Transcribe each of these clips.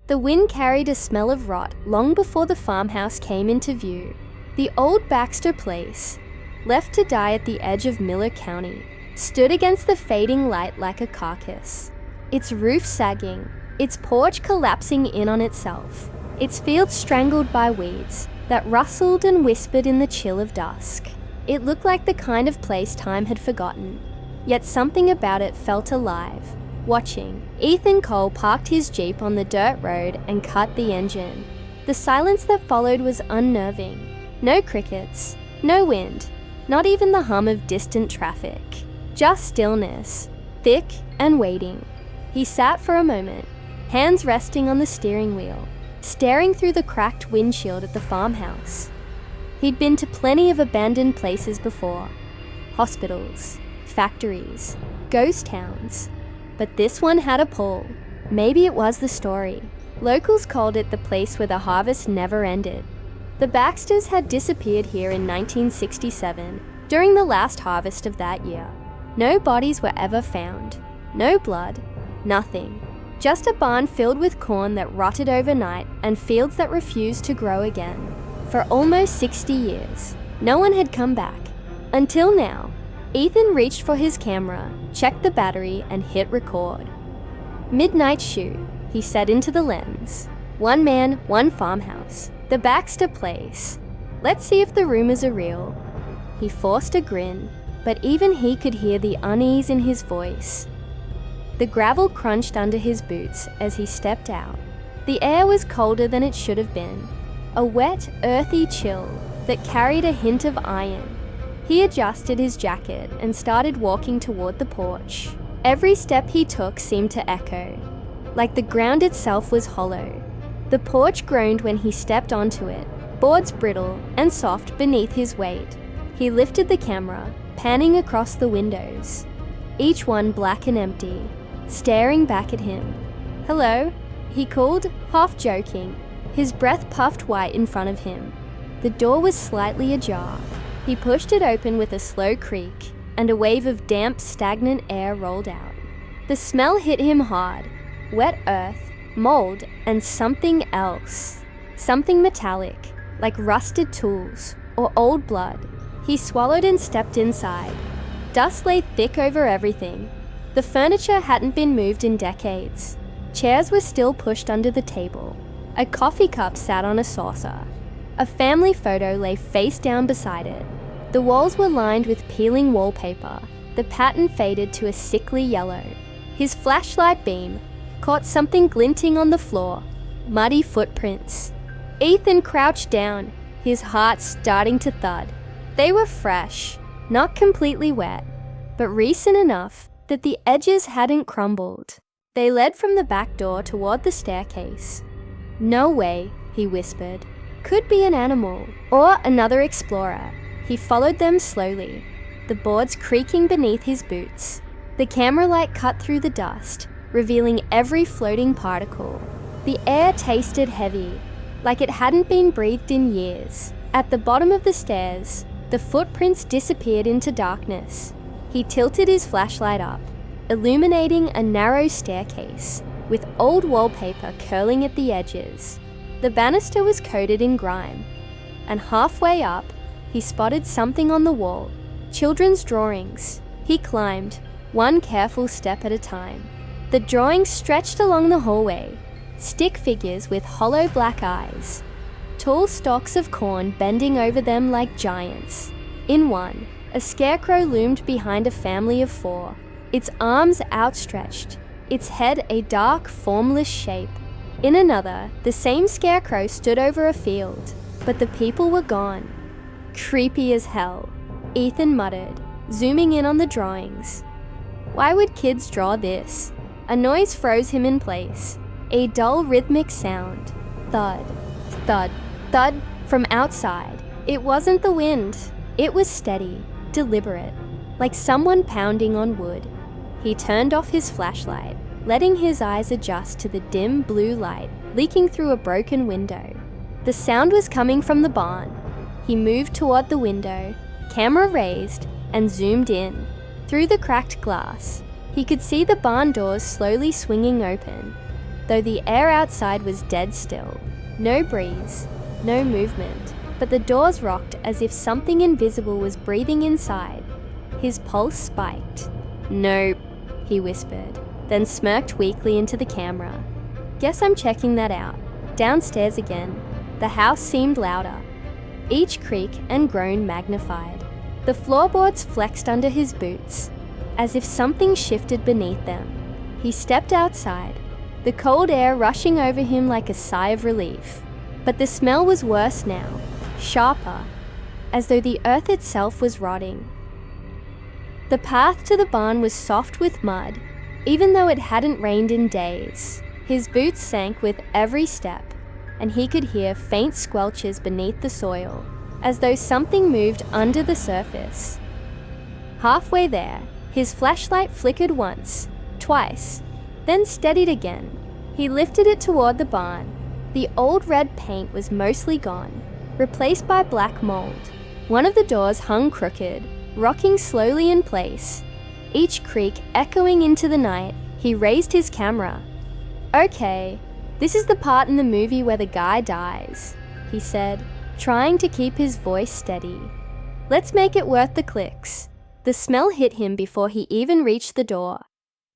The wind carried a smell of rot long before the farmhouse came into view. The old Baxter place, left to die at the edge of Miller County, stood against the fading light like a carcass. Its roof sagging, its porch collapsing in on itself, its fields strangled by weeds that rustled and whispered in the chill of dusk. It looked like the kind of place time had forgotten, yet something about it felt alive. Watching, Ethan Cole parked his Jeep on the dirt road and cut the engine. The silence that followed was unnerving. No crickets, no wind, not even the hum of distant traffic. Just stillness, thick and waiting. He sat for a moment, hands resting on the steering wheel, staring through the cracked windshield at the farmhouse. He'd been to plenty of abandoned places before. Hospitals, factories, ghost towns. But this one had a pull. Maybe it was the story. Locals called it the place where the harvest never ended. The Baxters had disappeared here in 1967, during the last harvest of that year. No bodies were ever found. No blood. Nothing. Just a barn filled with corn that rotted overnight and fields that refused to grow again. For almost 60 years, no one had come back. Until now. Ethan reached for his camera, checked the battery, and hit record. Midnight shoot, he said into the lens. One man, one farmhouse. The Baxter place. Let's see if the rumors are real. He forced a grin, but even he could hear the unease in his voice. The gravel crunched under his boots as he stepped out. The air was colder than it should have been. A wet, earthy chill that carried a hint of iron. He adjusted his jacket and started walking toward the porch. Every step he took seemed to echo, like the ground itself was hollow. The porch groaned when he stepped onto it, boards brittle and soft beneath his weight. He lifted the camera, panning across the windows, each one black and empty, staring back at him. "Hello," he called, half joking, his breath puffed white in front of him. The door was slightly ajar. He pushed it open with a slow creak, and a wave of damp, stagnant air rolled out. The smell hit him hard. Wet earth, mold, and something else. Something metallic, like rusted tools or old blood. He swallowed and stepped inside. Dust lay thick over everything. The furniture hadn't been moved in decades. Chairs were still pushed under the table. A coffee cup sat on a saucer. A family photo lay face down beside it. The walls were lined with peeling wallpaper, the pattern faded to a sickly yellow. His flashlight beam caught something glinting on the floor, muddy footprints. Ethan crouched down, his heart starting to thud. They were fresh, not completely wet, but recent enough that the edges hadn't crumbled. They led from the back door toward the staircase. "No way," he whispered. "Could be an animal, or another explorer." He followed them slowly, the boards creaking beneath his boots. The camera light cut through the dust, revealing every floating particle. The air tasted heavy, like it hadn't been breathed in years. At the bottom of the stairs, the footprints disappeared into darkness. He tilted his flashlight up, illuminating a narrow staircase, with old wallpaper curling at the edges. The banister was coated in grime, and halfway up, he spotted something on the wall. Children's drawings. He climbed, one careful step at a time. The drawings stretched along the hallway, stick figures with hollow black eyes. Tall stalks of corn bending over them like giants. In one, a scarecrow loomed behind a family of 4, its arms outstretched, its head a dark, formless shape. In another, the same scarecrow stood over a field, but the people were gone. "Creepy as hell," Ethan muttered, zooming in on the drawings. Why would kids draw this? A noise froze him in place, a dull rhythmic sound. Thud, thud, thud from outside. It wasn't the wind. It was steady, deliberate, like someone pounding on wood. He turned off his flashlight, letting his eyes adjust to the dim blue light leaking through a broken window. The sound was coming from the barn. He moved toward the window, camera raised, and zoomed in. Through the cracked glass, he could see the barn doors slowly swinging open. though the air outside was dead still. No breeze, no movement, but the doors rocked as if something invisible was breathing inside. His pulse spiked. "Nope," he whispered, then smirked weakly into the camera. "Guess I'm checking that out." Downstairs again, the house seemed louder. Each creak and groan magnified. The floorboards flexed under his boots, as if something shifted beneath them. He stepped outside, the cold air rushing over him like a sigh of relief. But the smell was worse now, sharper, as though the earth itself was rotting. The path to the barn was soft with mud, even though it hadn't rained in days. His boots sank with every step, and he could hear faint squelches beneath the soil, as though something moved under the surface. Halfway there, his flashlight flickered once, twice, then steadied again. He lifted it toward the barn. The old red paint was mostly gone, replaced by black mold. One of the doors hung crooked, rocking slowly in place. Each creak echoing into the night. He raised his camera. "Okay, this is the part in the movie where the guy dies," he said, trying to keep his voice steady. "Let's make it worth the clicks." The smell hit him before he even reached the door.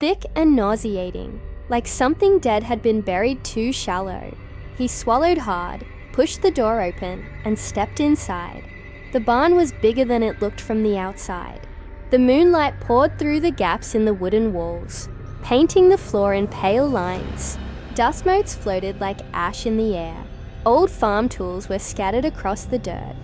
Thick and nauseating, like something dead had been buried too shallow. He swallowed hard, pushed the door open, and stepped inside. The barn was bigger than it looked from the outside. The moonlight poured through the gaps in the wooden walls, painting the floor in pale lines. Dust motes floated like ash in the air. Old farm tools were scattered across the dirt,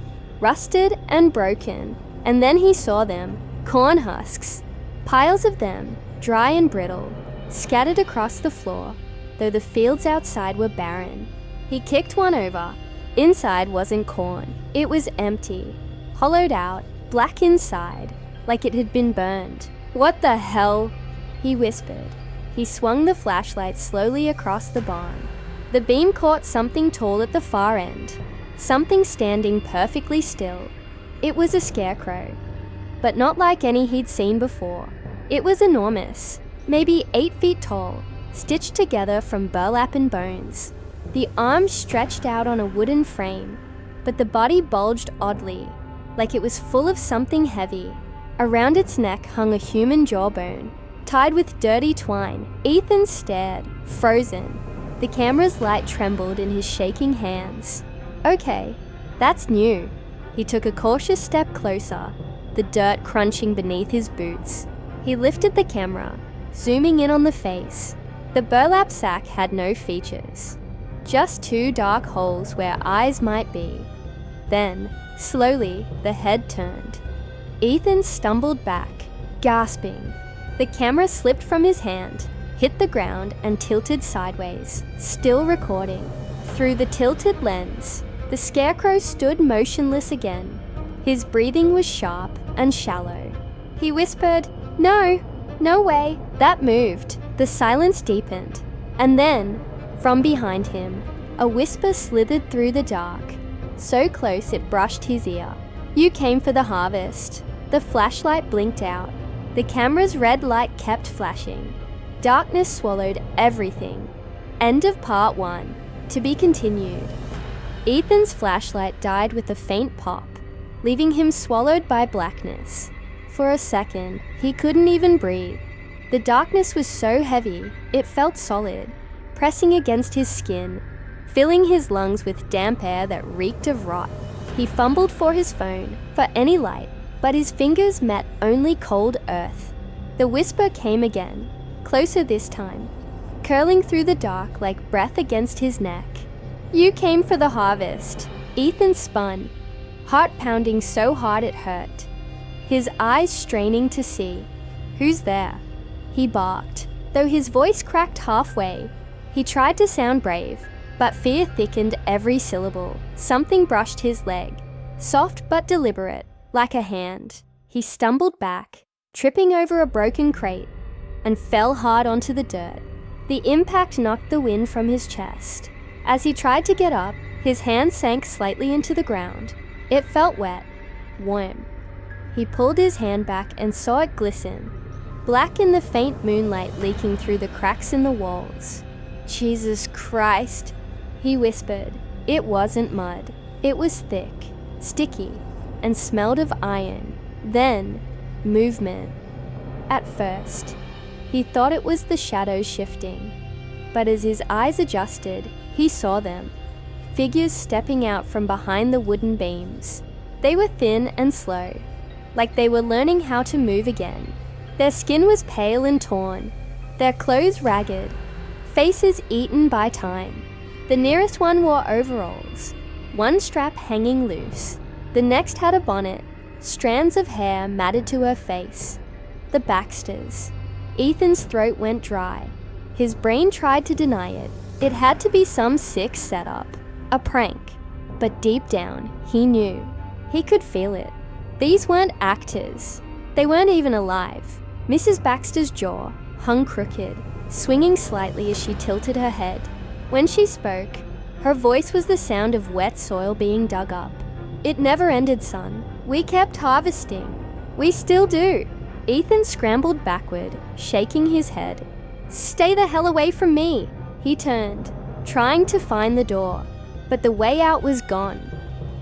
rusted and broken, and then he saw them, corn husks. Piles of them, dry and brittle, scattered across the floor, though the fields outside were barren. He kicked one over. Inside wasn't corn. It was empty, hollowed out, black inside, like it had been burned. "What the hell?" he whispered. He swung the flashlight slowly across the barn. The beam caught something tall at the far end, something standing perfectly still. It was a scarecrow, but not like any he'd seen before. It was enormous, maybe 8 feet tall, stitched together from burlap and bones. The arms stretched out on a wooden frame, but the body bulged oddly, like it was full of something heavy. Around its neck hung a human jawbone, tied with dirty twine. Ethan stared, frozen. The camera's light trembled in his shaking hands. "Okay, that's new." He took a cautious step closer, the dirt crunching beneath his boots. He lifted the camera, zooming in on the face. The burlap sack had no features, just 2 dark holes where eyes might be. Then, slowly, the head turned. Ethan stumbled back, gasping. The camera slipped from his hand, hit the ground and tilted sideways, still recording. Through the tilted lens, the Scarecrow stood motionless again. His breathing was sharp and shallow. He whispered, "No, no way." That moved. The silence deepened. And then, from behind him, a whisper slithered through the dark, so close it brushed his ear. "You came for the harvest." The flashlight blinked out. The camera's red light kept flashing. Darkness swallowed everything. End of part 1. To be continued. Ethan's flashlight died with a faint pop, leaving him swallowed by blackness. For a second, he couldn't even breathe. The darkness was so heavy, it felt solid, pressing against his skin, filling his lungs with damp air that reeked of rot. He fumbled for his phone, for any light, but his fingers met only cold earth. The whisper came again, closer this time, curling through the dark like breath against his neck. "You came for the harvest." Ethan spun, heart pounding so hard it hurt, his eyes straining to see. "Who's there?" He barked, though his voice cracked halfway. He tried to sound brave, but fear thickened every syllable. Something brushed his leg, soft but deliberate, like a hand. He stumbled back, tripping over a broken crate, and fell hard onto the dirt. The impact knocked the wind from his chest. As he tried to get up, his hand sank slightly into the ground. It felt wet, warm. He pulled his hand back and saw it glisten, black in the faint moonlight leaking through the cracks in the walls. Jesus Christ, he whispered. It wasn't mud. It was thick, sticky, and smelled of iron. Then, movement. At first, he thought it was the shadows shifting, but as his eyes adjusted, he saw them. Figures stepping out from behind the wooden beams. They were thin and slow, like they were learning how to move again. Their skin was pale and torn, their clothes ragged, faces eaten by time. The nearest one wore overalls, one strap hanging loose. The next had a bonnet, strands of hair matted to her face. The Baxters. Ethan's throat went dry. His brain tried to deny it. It had to be some sick setup, a prank. But deep down, he knew. He could feel it. These weren't actors. They weren't even alive. Mrs. Baxter's jaw hung crooked, swinging slightly as she tilted her head. When she spoke, her voice was the sound of wet soil being dug up. It never ended, son. We kept harvesting. We still do. Ethan scrambled backward, shaking his head. Stay the hell away from me. He turned, trying to find the door, but the way out was gone.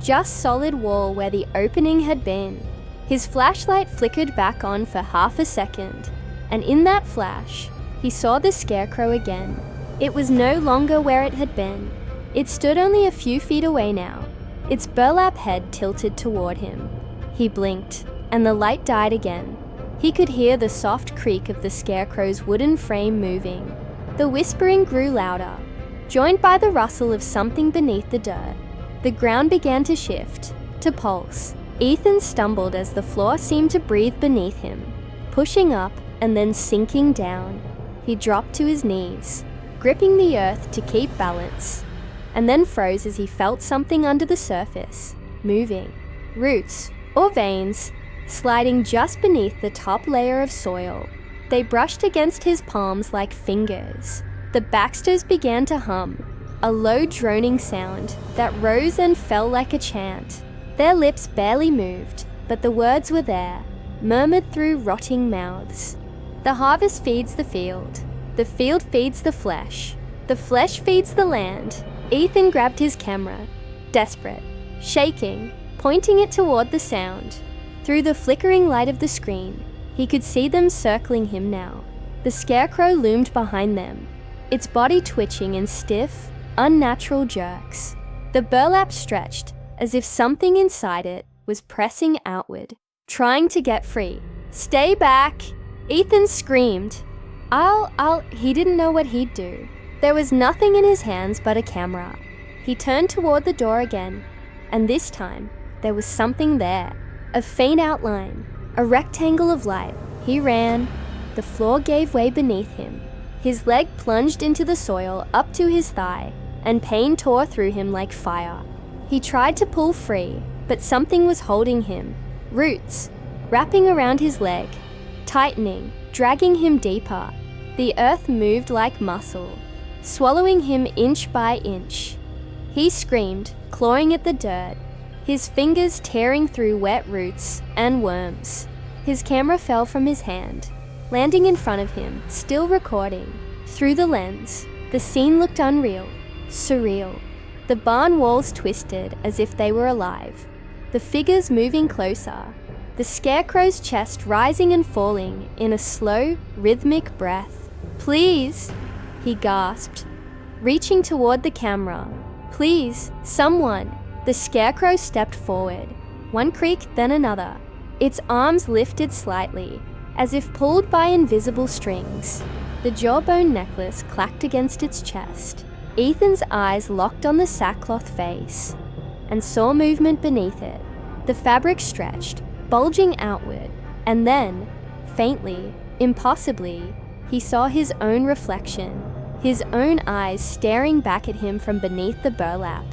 Just solid wall where the opening had been. His flashlight flickered back on for half a second, and in that flash, he saw the Scarecrow again. It was no longer where it had been. It stood only a few feet away now, its burlap head tilted toward him. He blinked, and the light died again. He could hear the soft creak of the Scarecrow's wooden frame moving. The whispering grew louder, joined by the rustle of something beneath the dirt. The ground began to shift, to pulse. Ethan stumbled as the floor seemed to breathe beneath him, pushing up and then sinking down. He dropped to his knees, gripping the earth to keep balance, and then froze as he felt something under the surface, moving. Roots, or veins, sliding just beneath the top layer of soil. They brushed against his palms like fingers. The Baxters began to hum, a low droning sound that rose and fell like a chant. Their lips barely moved, but the words were there, murmured through rotting mouths. The harvest feeds the field feeds the flesh feeds the land. Ethan grabbed his camera, desperate, shaking, pointing it toward the sound. Through the flickering light of the screen, he could see them circling him now. The Scarecrow loomed behind them, its body twitching in stiff, unnatural jerks. The burlap stretched, as if something inside it was pressing outward, trying to get free. Stay back! Ethan screamed. He didn't know what he'd do. There was nothing in his hands but a camera. He turned toward the door again, and this time, there was something there. A faint outline, a rectangle of light. He ran. The floor gave way beneath him. His leg plunged into the soil up to his thigh, and pain tore through him like fire. He tried to pull free, but something was holding him. Roots, wrapping around his leg, tightening, dragging him deeper. The earth moved like muscle, swallowing him inch by inch. He screamed, clawing at the dirt, his fingers tearing through wet roots and worms. His camera fell from his hand, landing in front of him, still recording. Through the lens, the scene looked unreal, surreal. The barn walls twisted as if they were alive, the figures moving closer, the Scarecrow's chest rising and falling in a slow, rhythmic breath. Please, he gasped, reaching toward the camera. Please, someone. The Scarecrow stepped forward, one creak then another. Its arms lifted slightly, as if pulled by invisible strings. The jawbone necklace clacked against its chest. Ethan's eyes locked on the sackcloth face, and saw movement beneath it. The fabric stretched, bulging outward, and then, faintly, impossibly, he saw his own reflection, his own eyes staring back at him from beneath the burlap.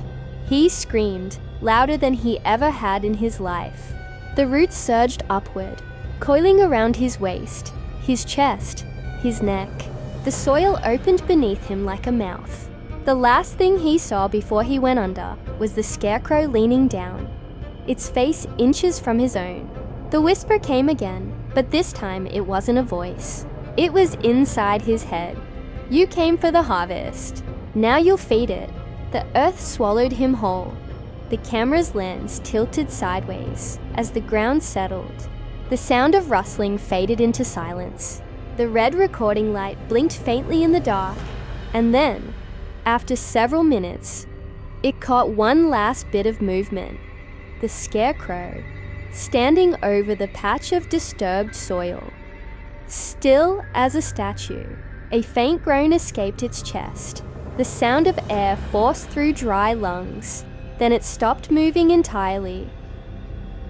He screamed, louder than he ever had in his life. The roots surged upward, coiling around his waist, his chest, his neck. The soil opened beneath him like a mouth. The last thing he saw before he went under was the Scarecrow leaning down, its face inches from his own. The whisper came again, but this time it wasn't a voice. It was inside his head. You came for the harvest. Now you'll feed it. The earth swallowed him whole. The camera's lens tilted sideways as the ground settled. The sound of rustling faded into silence. The red recording light blinked faintly in the dark, and then, after several minutes, it caught one last bit of movement. The Scarecrow, standing over the patch of disturbed soil. Still as a statue, a faint groan escaped its chest. The sound of air forced through dry lungs. Then it stopped moving entirely.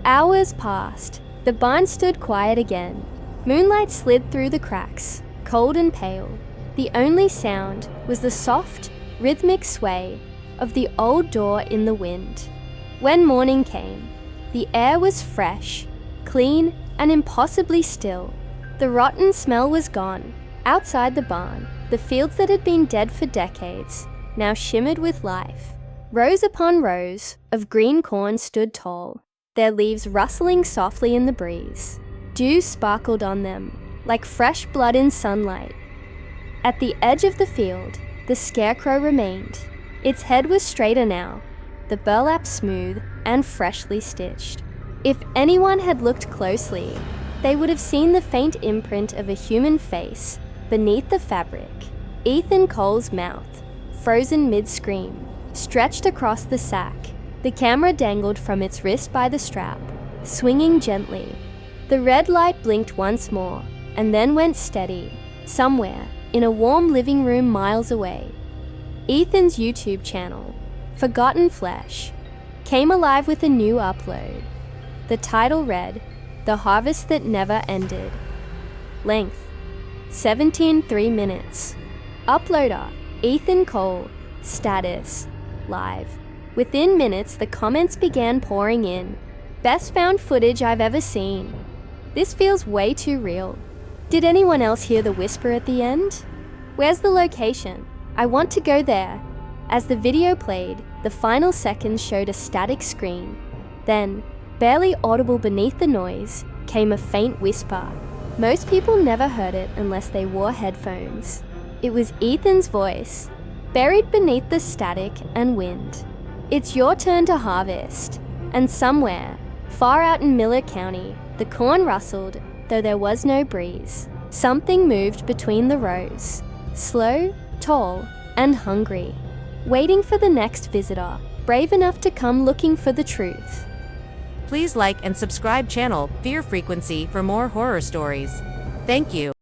Hours passed. The barn stood quiet again. Moonlight slid through the cracks, cold and pale. The only sound was the soft, rhythmic sway of the old door in the wind. When morning came, the air was fresh, clean, and impossibly still. The rotten smell was gone. Outside the barn, the fields that had been dead for decades now shimmered with life. Rows upon rows of green corn stood tall, their leaves rustling softly in the breeze. Dew sparkled on them, like fresh blood in sunlight. At the edge of the field, the Scarecrow remained. Its head was straighter now, the burlap smooth and freshly stitched. If anyone had looked closely, they would have seen the faint imprint of a human face beneath the fabric. Ethan Cole's mouth, frozen mid-scream, stretched across the sack. The camera dangled from its wrist by the strap, swinging gently. The red light blinked once more, and then went steady, somewhere, in a warm living room miles away. Ethan's YouTube channel, Forgotten Flesh, came alive with a new upload. The title read, The Harvest That Never Ended. Length, 17:3 minutes. Uploader, Ethan Cole. Status, live. Within minutes, the comments began pouring in. Best found footage I've ever seen. This feels way too real. Did anyone else hear the whisper at the end? Where's the location? I want to go there. As the video played, the final seconds showed a static screen. Then, barely audible beneath the noise, came a faint whisper. Most people never heard it unless they wore headphones. It was Ethan's voice, buried beneath the static and wind. It's your turn to harvest. And somewhere, far out in Miller County, the corn rustled, though there was no breeze. Something moved between the rows, slow, tall, and hungry, waiting for the next visitor, brave enough to come looking for the truth. Please like and subscribe channel Fear Frequency for more horror stories. Thank you.